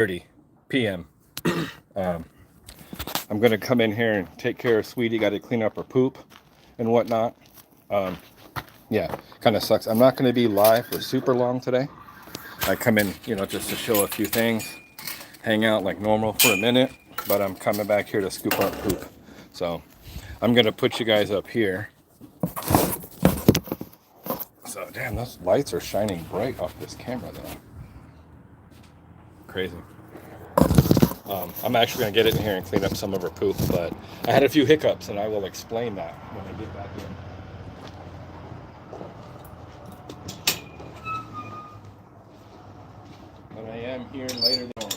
8:30 p.m. Um, I'm gonna come in here and take care of Sweetie. Got to clean up her poop and whatnot. Um, yeah, kind of sucks. I'm not gonna be live for super long today. I come in, just to show a few things, hang out like normal for a minute, but I'm coming back here to scoop up poop. So I'm gonna put you guys up here. So damn, those lights are shining bright off this camera though. Crazy. I'm actually gonna get it in here and clean up some of her poop, but I had a few hiccups, and I will explain that when I get back in. But I am here later than normal.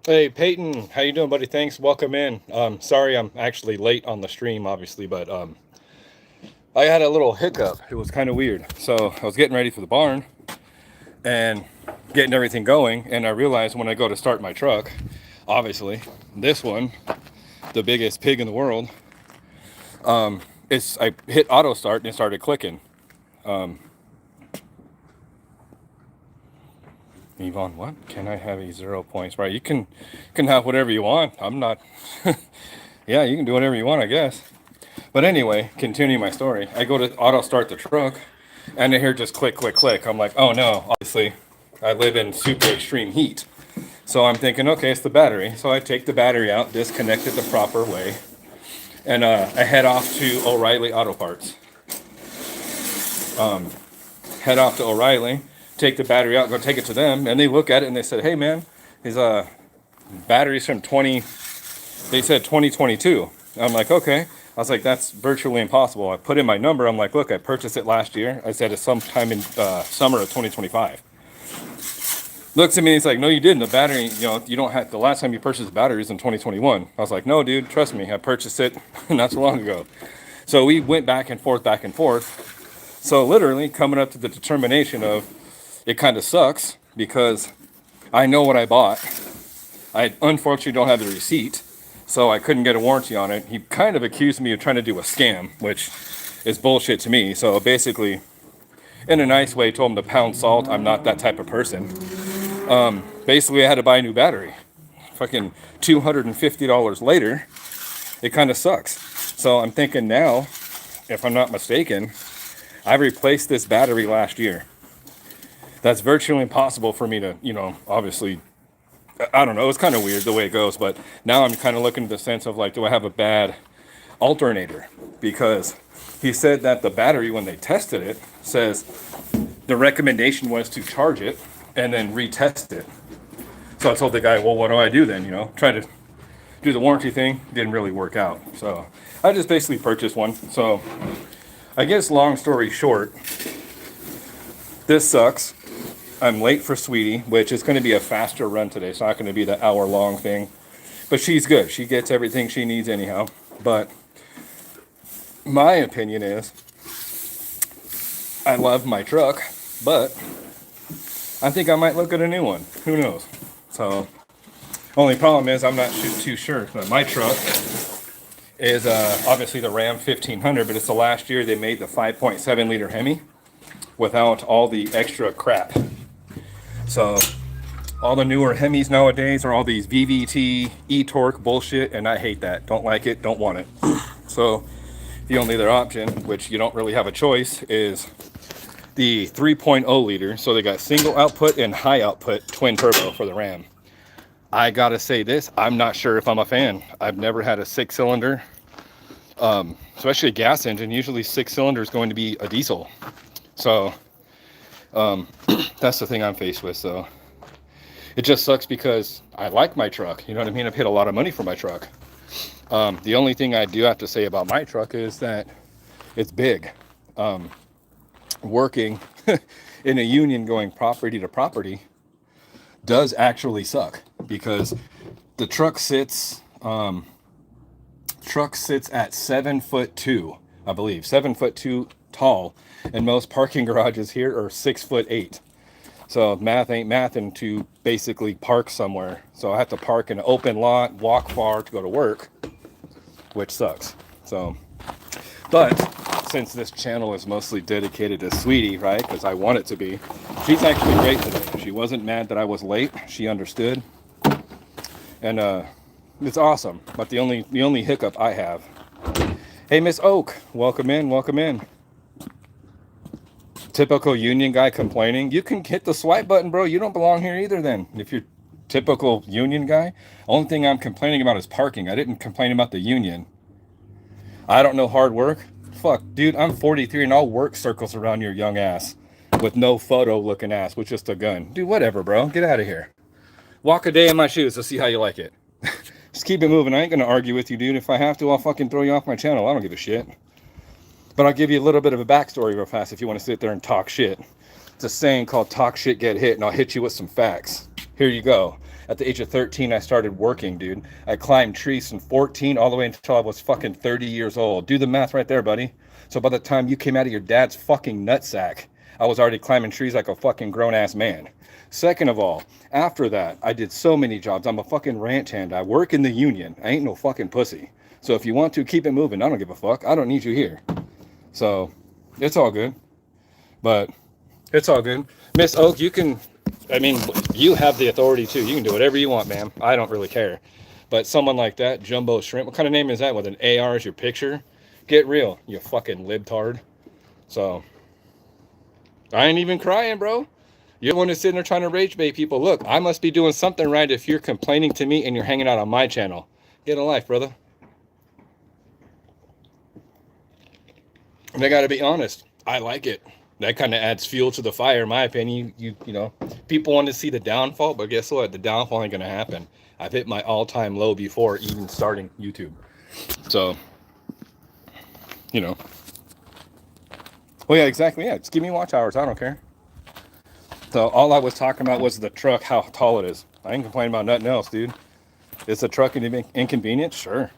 Hey Peyton, how you doing, buddy? Thanks. Welcome in. Sorry I'm actually late on the stream, obviously, but I had a little hiccup. It was kind of weird. So I was getting ready for the barn and getting everything going, and I realized when I go to start my truck, obviously, this one, the biggest pig in the world, I hit auto start and it started clicking. Yvonne, what? Can I have a 0 points? Right, you can have whatever you want. I'm not. Yeah, you can do whatever you want, I guess. But anyway, continue my story. I go to auto start the truck, and I hear just click, click, click. I'm like, oh no. Obviously, I live in super extreme heat, so I'm thinking, okay, it's the battery. So I take the battery out, disconnect it the proper way, and I head off to O'Reilly Auto Parts. Head off to O'Reilly, take the battery out, go take it to them, and they look at it and they said, hey man, these batteries from 20, they said 2022. I'm like, okay. I was like, that's virtually impossible. I put in my number. I'm like, look, I purchased it last year. I said it's sometime in summer of 2025. Looks at me, he's like, no, you didn't. The battery, you don't have, the last time you purchased the batteries in 2021. I was like, no, dude, trust me. I purchased it not so long ago. So we went back and forth, back and forth. So literally coming up to the determination of it kind of sucks because I know what I bought. I unfortunately don't have the receipt, so I couldn't get a warranty on it. He kind of accused me of trying to do a scam, which is bullshit to me. So basically, in a nice way, told him to pound salt. I'm not that type of person. Basically, I had to buy a new battery. Fucking $250 later, it kind of sucks. So I'm thinking now, if I'm not mistaken, I replaced this battery last year. That's virtually impossible for me to, obviously, I don't know. It's kind of weird the way it goes, but now I'm kind of looking at the sense of like, do I have a bad alternator? Because he said that the battery, when they tested it, says the recommendation was to charge it and then retest it. So I told the guy, well, what do I do then? Try to do the warranty thing. Didn't really work out. So I just basically purchased one. So I guess long story short, this sucks. I'm late for Sweetie, which is going to be a faster run today. It's not going to be the hour-long thing. But she's good. She gets everything she needs anyhow. But my opinion is I love my truck, but I think I might look at a new one. Who knows? So, only problem is I'm not too sure. My truck is obviously the Ram 1500, but it's the last year they made the 5.7 liter Hemi without all the extra crap. So all the newer Hemis nowadays are all these VVT, e-torque bullshit, and I hate that. Don't like it, don't want it. So the only other option, which you don't really have a choice, is the 3.0 liter. So they got single output and high output twin turbo for the Ram. I gotta say this, I'm not sure if I'm a fan. I've never had a 6-cylinder, especially a gas engine. Usually 6-cylinder is going to be a diesel. So that's the thing I'm faced with. So it just sucks because I like my truck. You know what I mean? I've paid a lot of money for my truck. The only thing I do have to say about my truck is that it's big. Working in a union going property to property does actually suck because the truck sits at 7'2", I believe, 7'2" tall, and most parking garages here are 6'8". So math ain't mathin' to basically park somewhere. So I have to park in an open lot, walk far to go to work, which sucks. So, but since this channel is mostly dedicated to Sweetie, right? Because I want it to be. She's actually great today. She wasn't mad that I was late. She understood, and it's awesome. But the only hiccup I have. Hey, Miss Oak, welcome in, welcome in. Typical union guy complaining. You can hit the swipe button, bro. You don't belong here either then. If you're typical union guy, only thing I'm complaining about is parking. I didn't complain about the union. I don't know hard work. Fuck, dude, I'm 43 and I'll work circles around your young ass with no photo looking ass with just a gun. Dude, whatever, bro. Get out of here. Walk a day in my shoes. Let's see how you like it. Just keep it moving. I ain't gonna argue with you, dude. If I have to, I'll fucking throw you off my channel. I don't give a shit. But I'll give you a little bit of a backstory real fast if you want to sit there and talk shit. It's a saying called talk shit, get hit, and I'll hit you with some facts. Here you go. At the age of 13, I started working, dude. I climbed trees from 14 all the way until I was fucking 30 years old. Do the math right there, buddy. So by the time you came out of your dad's fucking nutsack, I was already climbing trees like a fucking grown-ass man. Second of all, after that, I did so many jobs. I'm a fucking ranch hand. I work in the union. I ain't no fucking pussy. So if you want to, keep it moving. I don't give a fuck. I don't need you here. So it's all good. But it's all good. Miss Oak, you can, I mean, you have the authority too. You can do whatever you want, ma'am. I don't really care. But someone like that, Jumbo Shrimp, what kind of name is that with an AR as your picture? Get real, you fucking libtard. So I ain't even crying, bro. You're the one that's sitting there trying to rage bait people. Look, I must be doing something right if you're complaining to me and you're hanging out on my channel. Get a life, brother. And I gotta be honest, I like it. That kind of adds fuel to the fire, in my opinion. You know, people want to see the downfall, but guess what? The downfall ain't gonna happen. I've hit my all-time low before even starting YouTube. So, you know. Well, yeah, exactly. Yeah, just give me watch hours. I don't care. So all I was talking about was the truck, how tall it is. I ain't complaining about nothing else, dude. It's a truck inconvenience? Sure.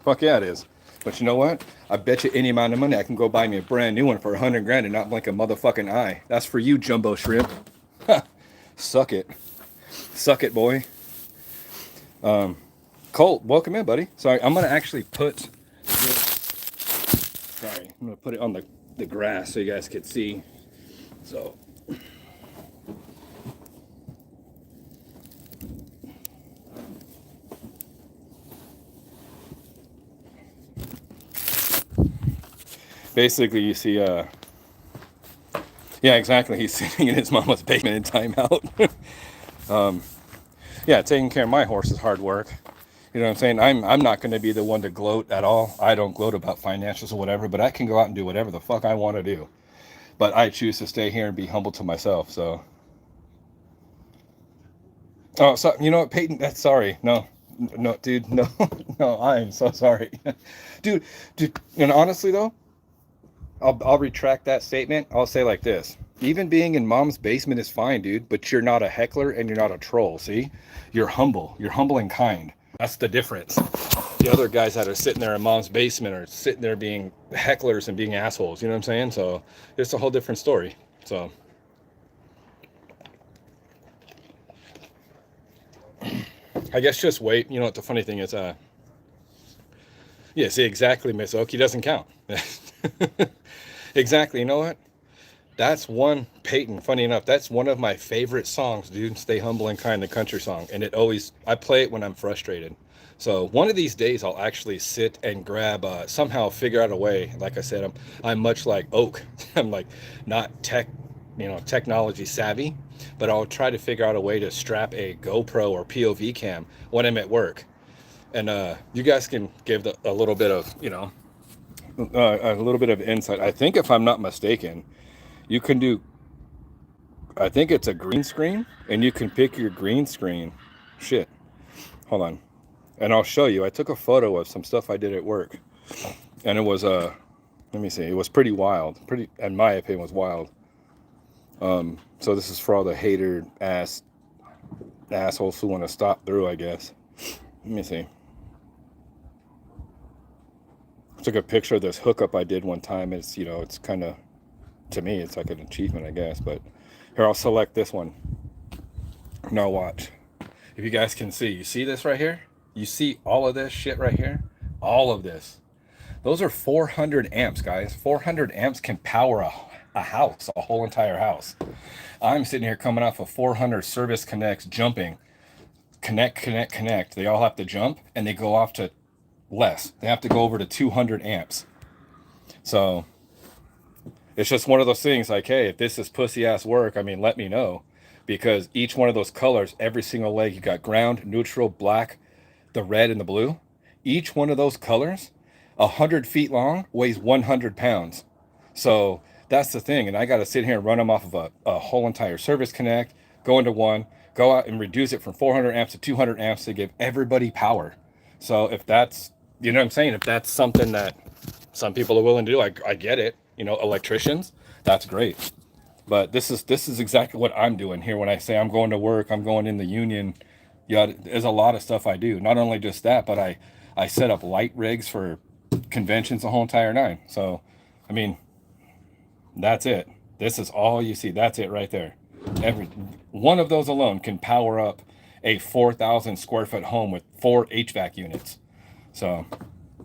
Fuck yeah, it is. But you know what? I bet you any amount of money I can go buy me a brand new one for 100 grand and not blink a motherfucking eye. That's for you, Jumbo Shrimp. Suck it. Suck it, boy. Colt, welcome in, buddy. Sorry, I'm going to actually put this, sorry, I'm going to put it on the grass so you guys can see. So, basically, you see, yeah, exactly. He's sitting in his mama's basement in timeout. Yeah, taking care of my horse is hard work. You know what I'm saying? I'm not going to be the one to gloat at all. I don't gloat about financials or whatever, but I can go out and do whatever the fuck I want to do. But I choose to stay here and be humble to myself. So, oh, so you know what, Peyton? That's sorry. No, dude, no, no. I'm so sorry, dude. And honestly though, I'll retract that statement. I'll say like this: Even being in mom's basement is fine, dude, but you're not a heckler and you're not a troll, see? You're humble. You're humble and kind. That's the difference. The other guys that are sitting there in mom's basement are sitting there being hecklers and being assholes, you know what I'm saying? So it's a whole different story. So I guess just wait. You know what the funny thing is, yeah, see, exactly, Miss Oak, he doesn't count. Exactly, you know what? That's one, Peyton, funny enough, that's one of my favorite songs, dude. Stay Humble and Kind, the country song. And it always, I play it when I'm frustrated. So one of these days I'll actually sit and grab, somehow figure out a way. Like I said, I'm much like Oak. I'm like not technology savvy, but I'll try to figure out a way to strap a GoPro or POV cam when I'm at work. And you guys can give a little bit of, a little bit of insight. I think if I'm not mistaken, you can do, I think it's a green screen, and you can pick your green screen. Shit. Hold on. And I'll show you. I took a photo of some stuff I did at work. And it was, let me see, it was pretty wild. Pretty, in my opinion, was wild. So this is for all the hater assholes who want to stop through, I guess. Let me see. I took a picture of this hookup I did one time. It's, it's kind of, to me, it's like an achievement, I guess. But here, I'll select this one. Now watch. If you guys can see, you see this right here? You see all of this shit right here? All of this. Those are 400 amps, guys. 400 amps can power a house, a whole entire house. I'm sitting here coming off of 400 service connects jumping. Connect. They all have to jump, and they go off to less. They have to go over to 200 amps. So it's just one of those things like, hey, if this is pussy ass work, I mean, let me know. Because each one of those colors, every single leg, you got ground, neutral, black, the red, and the blue. Each one of those colors, 100 feet long, weighs 100 pounds. So that's the thing. And I got to sit here and run them off of a whole entire service connect, go into one, go out and reduce it from 400 amps to 200 amps to give everybody power. So if that's, you know what I'm saying? If that's something that some people are willing to do, I get it. Electricians, that's great. But this is exactly what I'm doing here when I say I'm going to work, I'm going in the union. Yeah, there's a lot of stuff I do. Not only just that, but I set up light rigs for conventions, the whole entire nine. So, I mean, that's it. This is all you see. That's it right there. Every one of those alone can power up a 4,000 square foot home with 4 HVAC units. So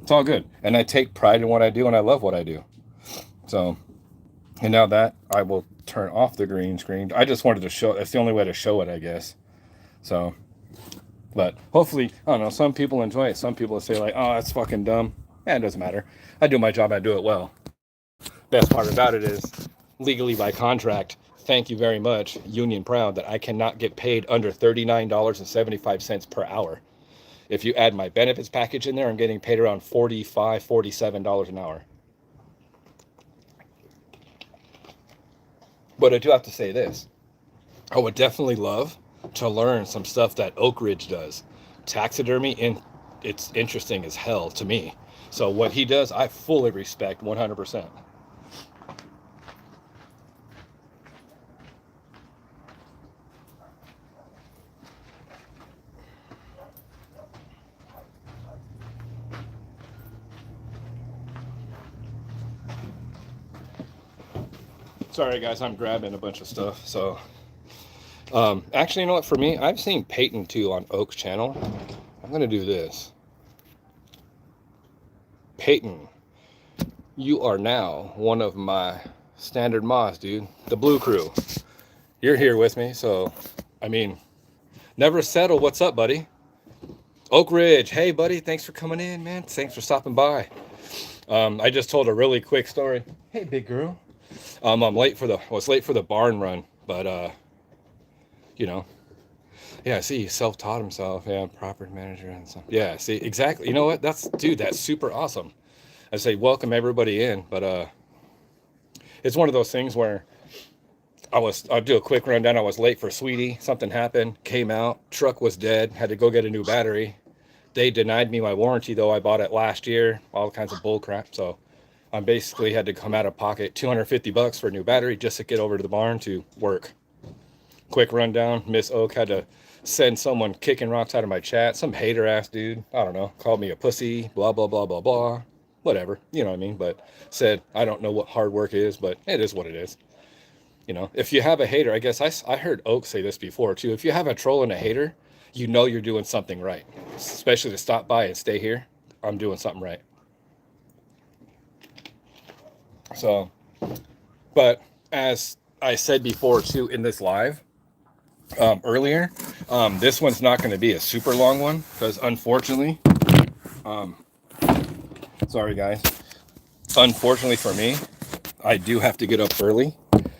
it's all good. And I take pride in what I do, and I love what I do. So, and now that I will turn off the green screen. I just wanted to show, that's the only way to show it, I guess. So, but hopefully, I don't know, some people enjoy it. Some people say like, oh, that's fucking dumb. It doesn't matter. I do my job, I do it well. Best part about it is, legally by contract, thank you very much, union proud, that I cannot get paid under $39.75 per hour. If you add my benefits package in there, I'm getting paid around $45, $47 an hour. But I do have to say this. I would definitely love to learn some stuff that Oak Ridge does. Taxidermy, and it's interesting as hell to me. So what he does, I fully respect 100%. Sorry guys, I'm grabbing a bunch of stuff. So actually, you know what, for me, I've seen Peyton too on Oak's channel. I'm gonna do this. Peyton, you are now one of my standard mods, dude. The Blue Crew. You're here with me, so I mean, never settle. What's up, buddy? Oak Ridge, hey buddy, thanks for coming in, man. Thanks for stopping by. I just told a really quick story. Hey, big girl. I'm late for the barn run, but yeah, see, he self-taught himself. Yeah, property manager and stuff. Yeah, see, exactly. You know what? That's super awesome. I say welcome everybody in, but it's one of those things where I'll do a quick rundown. I was late for Sweetie. Something happened, came out, truck was dead, had to go get a new battery. They denied me my warranty though. I bought it last year, all kinds of bull crap. So I basically had to come out of pocket $250 for a new battery just to get over to the barn to work. Quick rundown. Miss Oak had to send someone kicking rocks out of my chat. Some hater ass dude. I don't know. Called me a pussy. Blah, blah, blah, blah, blah. Whatever. You know what I mean? But said, I don't know what hard work is, but it is what it is. You know, if you have a hater, I guess I heard Oak say this before too. If you have a troll and a hater, you know you're doing something right. Especially to stop by and stay here. I'm doing something right. So, but as I said before too in this live earlier, this one's not going to be a super long one because unfortunately, sorry guys, unfortunately for me, I do have to get up early.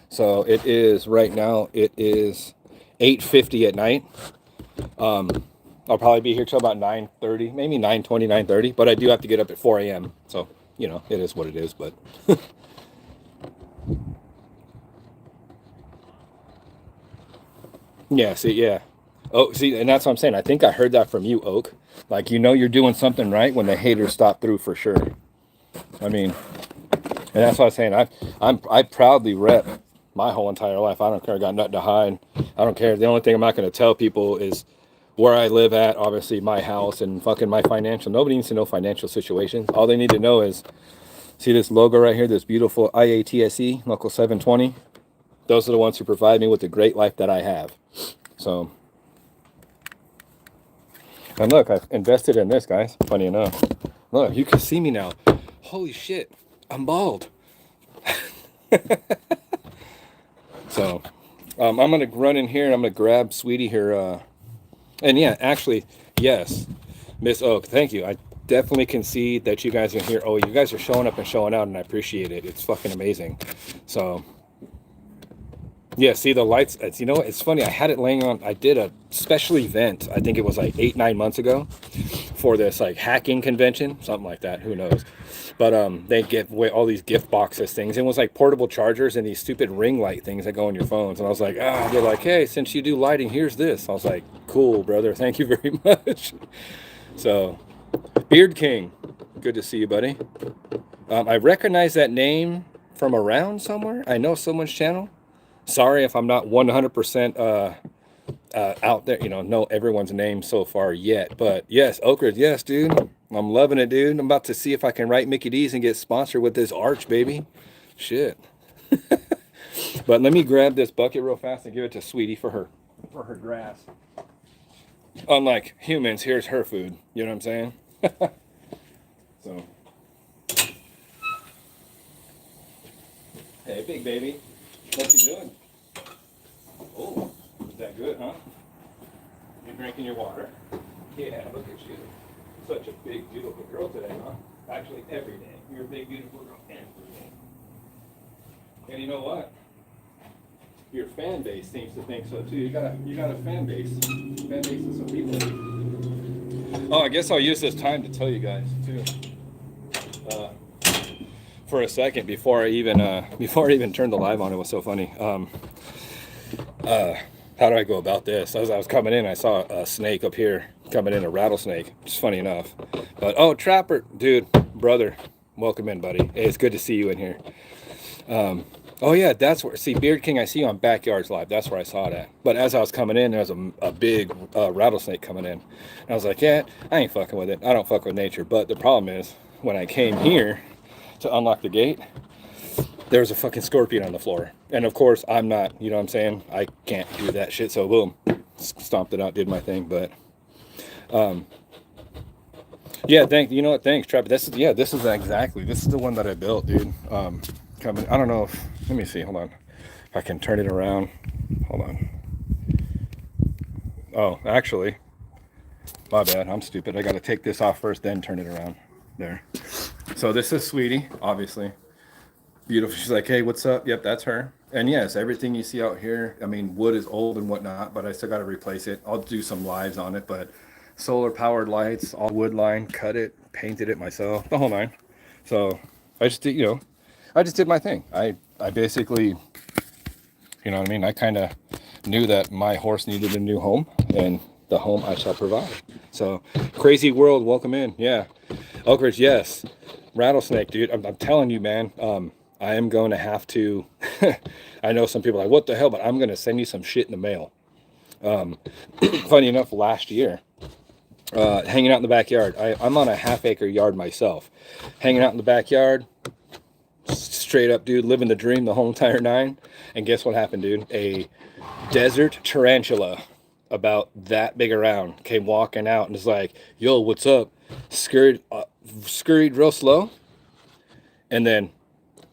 So it is right now, it is 8:50 at night. I'll probably be here till about 9:30, maybe 9:20, 9:30, but I do have to get up at 4 a.m. So, you know, it is what it is, but yeah, see, yeah. Oh, see, and that's what I'm saying. I think I heard that from you, Oak. Like, you know, you're doing something right when the haters stop through for sure. I mean, and that's what I'm saying. I proudly rep my whole entire life. I don't care. I got nothing to hide. I don't care. The only thing I'm not going to tell people is where I live at, obviously my house and fucking my financial. Nobody needs to know financial situations. All they need to know is, see this logo right here, this beautiful IATSE, Local 720. Those are the ones who provide me with the great life that I have. So, and look, I've invested in this, guys. Funny enough. Look, you can see me now. Holy shit, I'm bald. So, I'm going to run in here and I'm going to grab Sweetie here. And yeah, actually, yes, Miss Oak, thank you. I definitely can see that you guys are here. Oh, you guys are showing up and showing out, and I appreciate it. It's fucking amazing. So, yeah, see the lights. It's, you know what? It's funny. I had it laying on. I did a special event. I think it was like 8-9 months ago for this like hacking convention, something like that. Who knows? But they give away all these gift boxes things. It was like portable chargers and these stupid ring light things that go on your phones. And I was like, they're like, hey, since you do lighting, here's this. I was like, cool, brother. Thank you very much. So, Beard King, good to see you, buddy. I recognize that name from around somewhere. I know someone's channel. Sorry if I'm not 100% out there, you know everyone's name so far yet. But yes, Okra, yes, dude. I'm loving it, dude. I'm about to see if I can write Mickey D's and get sponsored with this arch, baby. Shit. But let me grab this bucket real fast and give it to Sweetie for her grass. Unlike humans, here's her food. You know what I'm saying? So. Hey, big baby. What you doing? Oh, is that good, huh? You're drinking your water? Yeah, look at you. Such a big, beautiful girl today, huh? Actually, every day. You're a big, beautiful girl every day. And you know what? Your fan base seems to think so too. You got a fan base. Fan base of some people. Oh, I guess I'll use this time to tell you guys too. For a second before I even turned the live on, it was so funny. How do I go about this? As I was coming in, I saw a snake up here coming in, a rattlesnake. It's funny enough. But oh, Trapper, dude, brother, welcome in, buddy. Hey, it's good to see you in here. Oh yeah, that's where. See, Beard King, I see you on Backyards Live. That's where I saw that. But as I was coming in, there was a big rattlesnake coming in. And I was like, yeah, I ain't fucking with it. I don't fuck with nature. But the problem is, when I came here to unlock the gate, there was a fucking scorpion on the floor. And of course, I'm not, you know what I'm saying? I can't do that shit. So boom, stomped it out, did my thing. But yeah, you know what? Thanks, Trap. This is the one that I built, dude. Coming, I don't know if, let me see, hold on. If I can turn it around. Hold on. Oh, actually, my bad. I'm stupid. I got to take this off first, then turn it around. There. So this is Sweetie, obviously. Beautiful. She's like, hey, what's up? Yep, that's her. And yes, everything you see out here, I mean, wood is old and whatnot, but I still got to replace it. I'll do some lives on it, but solar powered lights, all wood line, cut it, painted it myself, the whole nine. So I just did, I just did my thing. I basically, you know what I mean? I kind of knew that my horse needed a new home, and the home I shall provide. So, Crazy World, welcome in. Yeah. Oak Ridge, yes. rattlesnake, dude. I'm telling you, man. I am going to have to. I know some people are like, what the hell, but I'm going to send you some shit in the mail. Funny enough, last year, hanging out in the backyard. I'm on a half-acre yard myself. Hanging out in the backyard, straight up, dude, living the dream the whole entire nine. And guess what happened, dude? A desert tarantula about that big around came walking out and was like, yo, what's up? Scurried real slow. And then,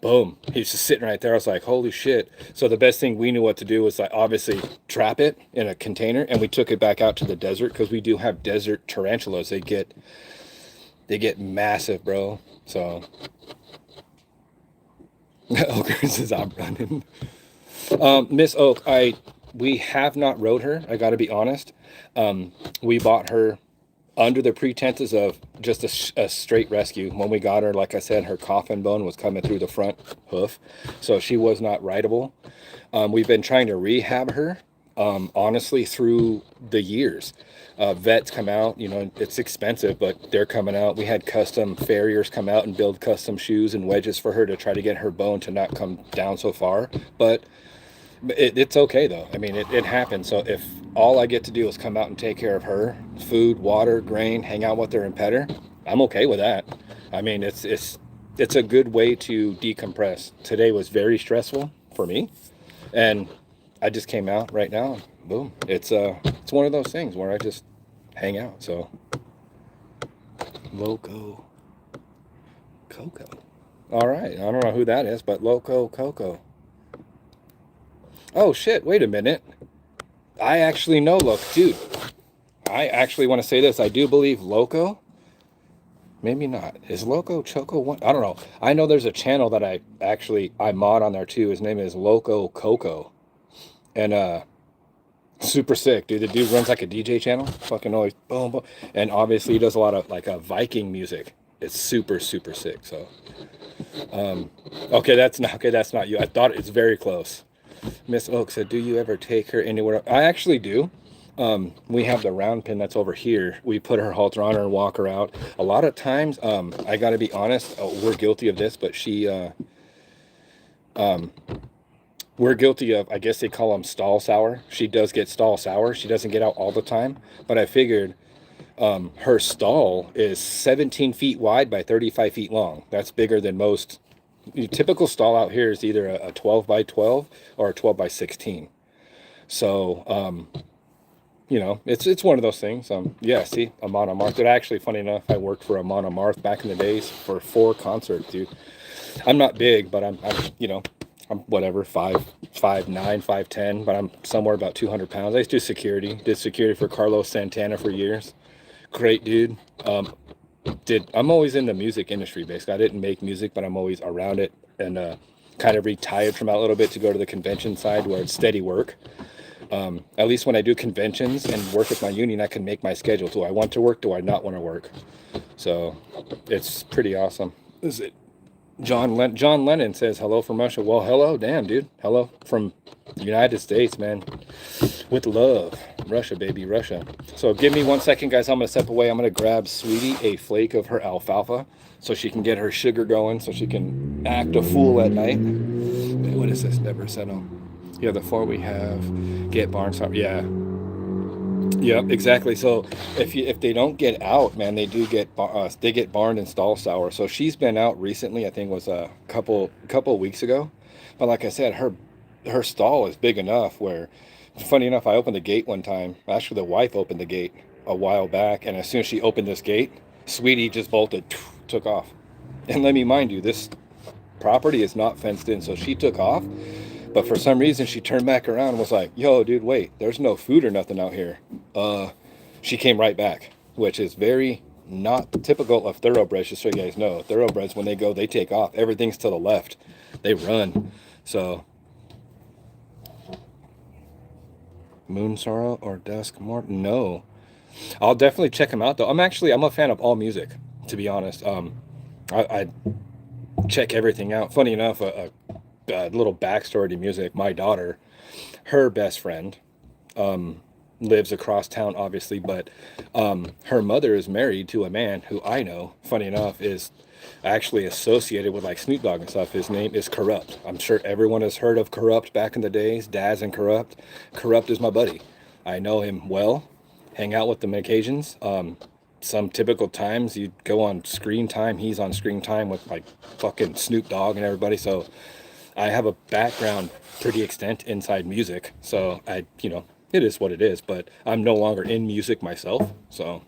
boom, he's just sitting right there. I was like, holy shit. So the best thing we knew what to do was like obviously trap it in a container, and we took it back out to the desert because we do have desert tarantulas. They get massive, bro. So Ogre says I'm running. Miss Oak, we have not rode her. I got to be honest. We bought her under the pretenses of just a straight rescue. When we got her, like I said, her coffin bone was coming through the front hoof, so she was not rideable. We've been trying to rehab her, honestly, through the years. Vets come out, you know, it's expensive, but they're coming out. We had custom farriers come out and build custom shoes and wedges for her to try to get her bone to not come down so far. But it's okay though. I mean, it happens. So if all I get to do is come out and take care of her, food, water, grain, hang out with her and pet her, I'm okay with that. I mean, it's a good way to decompress. Today was very stressful for me, and I just came out right now. Boom. It's one of those things where I just hang out. So Loco Coco. All right. I don't know who that is, but Loco Coco. Oh shit, wait a minute. I actually know Loco. Dude, I actually want to say this. I do believe Loco, maybe not. Is Loco Choco one? I don't know. I know there's a channel that I mod on there too. His name is Loco Coco. And super sick, dude. The dude runs like a DJ channel. Fucking always boom, boom. And obviously he does a lot of like a Viking music. It's super, super sick. So okay, that's not you. I thought it's very close. Miss Oak said, do you ever take her anywhere? I actually do. We have the round pin that's over here. We put her halter on her and walk her out. A lot of times, I got to be honest, we're guilty of this, but we're guilty of, I guess they call them stall sour. She does get stall sour. She doesn't get out all the time, but I figured her stall is 17 feet wide by 35 feet long. That's bigger than most. Your typical stall out here is either a 12 by 12 or a 12 by 16. So, you know, it's one of those things. Yeah, see, Amon Amarth. It actually, funny enough, I worked for Amon Amarth back in the days for 4 concerts, dude. I'm not big, but I'm you know, I'm whatever, 5'9", 5'10", but I'm somewhere about 200 pounds. I used to do security. Did security for Carlos Santana for years. Great dude. I'm always in the music industry, basically. I didn't make music, but I'm always around it, and kind of retired from that a little bit to go to the convention side where it's steady work. At least when I do conventions and work with my union, I can make my schedule. Do I want to work? Do I not want to work? So it's pretty awesome. Is it John Lennon says hello from Russia? Well, hello, damn, dude. Hello from the United States, man. With love. Russia, baby, Russia. So give me 1 second, guys. I'm going to step away. I'm going to grab Sweetie a flake of her alfalfa so she can get her sugar going, so she can act a fool at night. Wait, what is this? Never settle. Yeah, the 4 we have. Get barn stop. Yeah. Yep, exactly. So if they don't get out, man, they do get barned and stall sour. So she's been out recently. I think it was a couple weeks ago. But like I said, her stall is big enough where, funny enough, I opened the gate one time. Actually, the wife opened the gate a while back, and as soon as she opened this gate, Sweetie just bolted, took off. And let me mind you, this property is not fenced in, so she took off. But for some reason, she turned back around and was like, yo, dude, wait, there's no food or nothing out here. She came right back, which is very not typical of thoroughbreds, just so you guys know. Thoroughbreds, when they go, they take off. Everything's to the left. They run. So, Moon Sorrow or Dusk More? No. I'll definitely check them out, though. I'm a fan of all music, to be honest. I check everything out. Funny enough, a little backstory to music. My daughter, her best friend, lives across town, obviously, but her mother is married to a man who I know, funny enough, is actually associated with like Snoop Dogg and stuff. His name is Corrupt. I'm sure everyone has heard of Corrupt back in the days. Daz and Corrupt. Corrupt is my buddy. I know him well, hang out with him on occasions. Some typical times you go on screen time, he's on screen time with like fucking Snoop Dogg and everybody. So I have a background pretty extent inside music. So I, it is what it is, but I'm no longer in music myself. So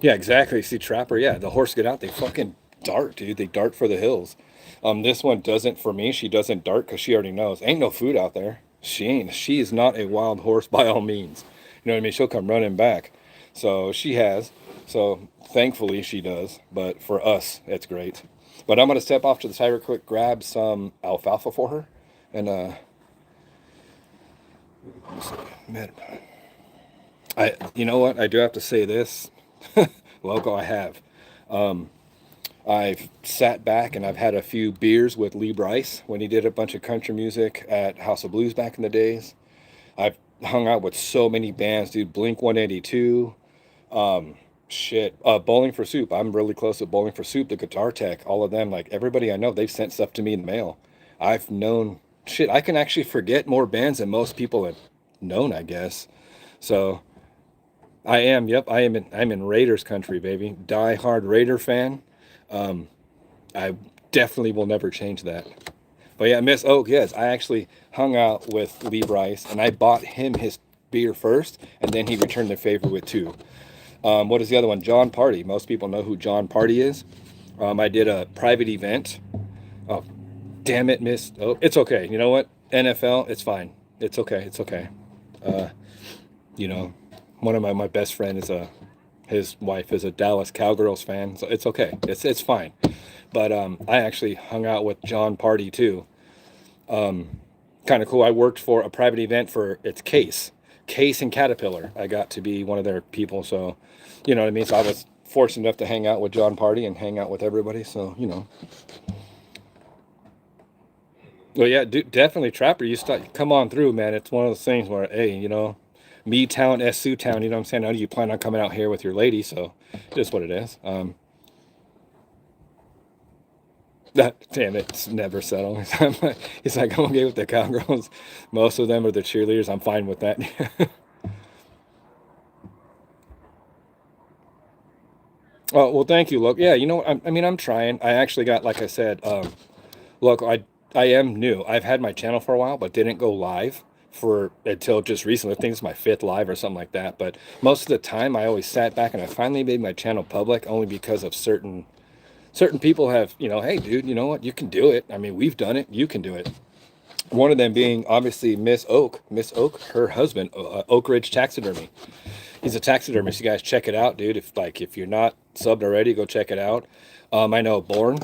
yeah, exactly. See, Trapper, yeah, the horse get out, they fucking dart, dude. They dart for the hills. This one doesn't for me. She doesn't dart because she already knows. Ain't no food out there. She ain't. She is not a wild horse by all means. You know what I mean? She'll come running back. So she has. So thankfully she does. But for us, it's great. But I'm gonna step off to the side real quick, grab some alfalfa for her, and let's see. Man, you know what? I do have to say this. Loco, I have. I've sat back and I've had a few beers with Lee Bryce when he did a bunch of country music at House of Blues back in the days. I've hung out with so many bands, dude. Blink 182, Bowling for Soup. I'm really close to Bowling for Soup, the Guitar Tech, all of them. Like everybody I know, they've sent stuff to me in the mail. I've known shit. I can actually forget more bands than most people have known, I guess. So I am. Yep, I'm in Raiders country, baby. Die hard Raider fan. I definitely will never change that. But yeah, Miss Oak, yes, I actually hung out with Lee Bryce and I bought him his beer first, and then he returned the favor with two. What is the other one? John Party. Most people know who John Party is. I did a private event. Oh, damn it, Miss. Oh, it's okay. You know what? NFL, it's fine. It's okay. It's okay. You know, one of my best friend is his wife is a Dallas Cowgirls fan, so it's okay. It's fine. But I actually hung out with John Party too. Kind of cool. I worked for a private event for its Case and Caterpillar. I got to be one of their people, so you know what I mean. So I was fortunate enough to hang out with John Party and hang out with everybody. So well, yeah, dude, definitely Trapper. You start come on through, man. It's one of those things where, hey, me town, SU town. You know what I'm saying? I know you plan on coming out here with your lady, so just what it is. That damn it, it's never settle. He's like, I'm okay with the cowgirls. Most of them are the cheerleaders. I'm fine with that. Oh well, thank you. Look, yeah, you know, I mean, I'm trying. I actually got, like I said, look, I am new. I've had my channel for a while, but didn't go live for until just recently. I think it's my fifth live or something like that. But most of the time, I always sat back and I finally made my channel public only because of certain people have, hey, dude, you know what? You can do it. I mean, we've done it. You can do it. One of them being obviously Miss Oak, her husband, Oak Ridge Taxidermy. He's a taxidermist. You guys check it out, dude. If you're not subbed already, go check it out. I know Born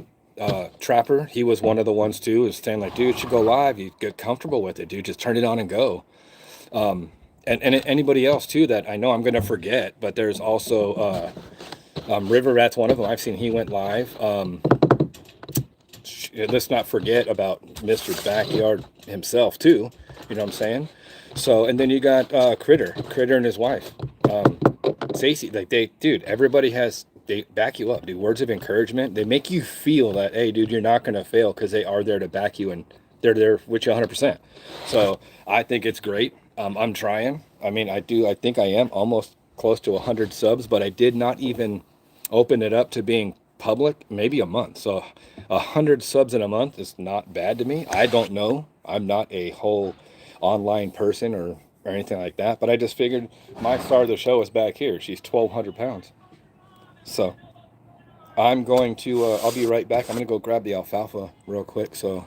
Trapper. He was one of the ones too. Is saying like, dude, it should go live. You get comfortable with it, dude. Just turn it on and go. And anybody else too that I know I'm gonna forget. But there's also River Rat's one of them. I've seen he went live. Let's not forget about Mr. Backyard himself too. You know what I'm saying? So, and then you got Critter and his wife, Stacy. Like dude, they back you up, dude. Words of encouragement. They make you feel that, hey, dude, you're not gonna fail because they are there to back you and they're there with you 100%. So I think it's great. I'm trying. I mean, I do. I think I am almost close to 100 subs, but I did not even open it up to being public maybe a month. So 100 subs in a month is not bad to me. I don't know. I'm not a whole online person or anything like that, but I just figured my star of the show is back here. She's 1,200 pounds. So I'm going to, I'll be right back. I'm going to go grab the alfalfa real quick. So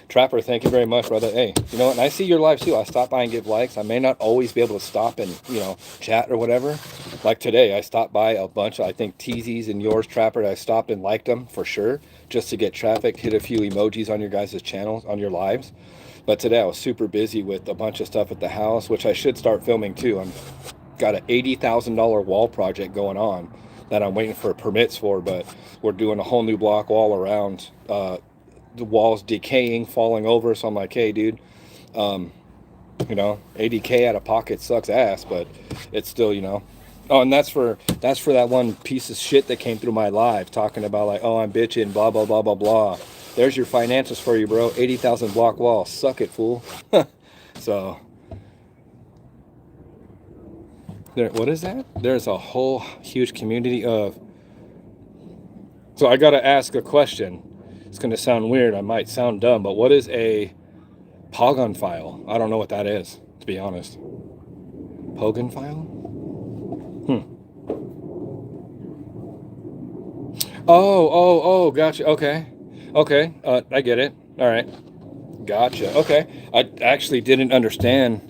Trapper, thank you very much, brother. Hey, you know what? And I see your live too. I stop by and give likes. I may not always be able to stop and, chat or whatever. Like today, I stopped by a bunch. I think TZ's and yours, Trapper. I stopped and liked them for sure, just to get traffic, hit a few emojis on your guys' channels, on your lives. But today I was super busy with a bunch of stuff at the house, which I should start filming too. I'm got an $80,000 wall project going on that I'm waiting for permits for, but we're doing a whole new block wall around. The walls decaying, falling over. So I'm like, hey, dude, You know, 80K out of pocket sucks ass, but it's still, you know. Oh, and that's for that one piece of shit that came through my live talking about like, oh, I'm bitching, blah blah blah blah blah. There's your financials for you, bro. 80,000 block wall. Suck it, fool. So, what is that? There's a whole huge community of. So I gotta ask a question. It's gonna sound weird. I might sound dumb, but what is a Pogon file? I don't know what that is, to be honest. Pogon file? Hmm. Oh, gotcha. Okay. Okay. I get it. All right. Gotcha. Okay. I actually didn't understand.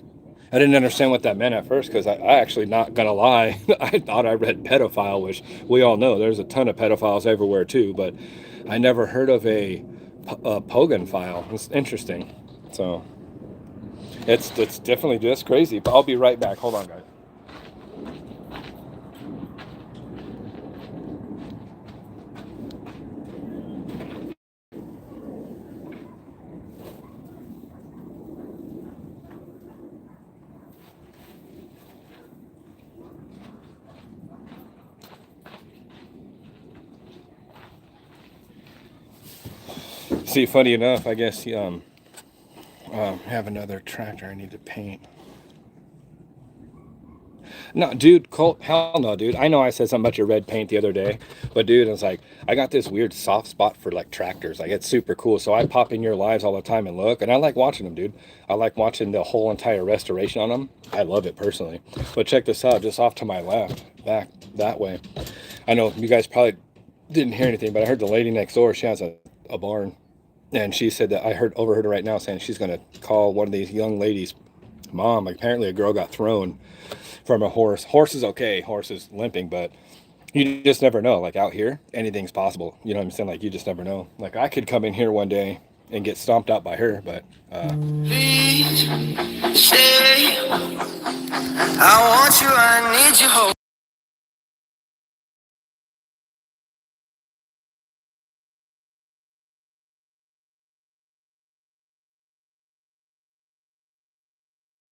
I didn't understand what that meant at first because I actually, not gonna lie, I thought I read pedophile, which we all know there's a ton of pedophiles everywhere too, but I never heard of a Pogon file. It's interesting. So it's definitely just crazy. But I'll be right back. Hold on, guys. See, funny enough, I guess have another tractor I need to paint. No, dude, Colt, hell no, dude. I know I said something about your red paint the other day, but dude, it's like I got this weird soft spot for like tractors. Like it's super cool. So I pop in your lives all the time and look, and I like watching them, dude. I like watching the whole entire restoration on them. I love it personally. But check this out, just off to my left, back that way. I know you guys probably didn't hear anything, but I heard the lady next door. She has a barn, and she said that overheard her right now saying she's gonna call one of these young ladies' mom. Apparently, a girl got thrown from a horse. Horse is okay. Horse is limping, but you just never know. Like out here, anything's possible. You know what I'm saying? Like you just never know. Like I could come in here one day and get stomped out by her, but please stay. I want you. I need you.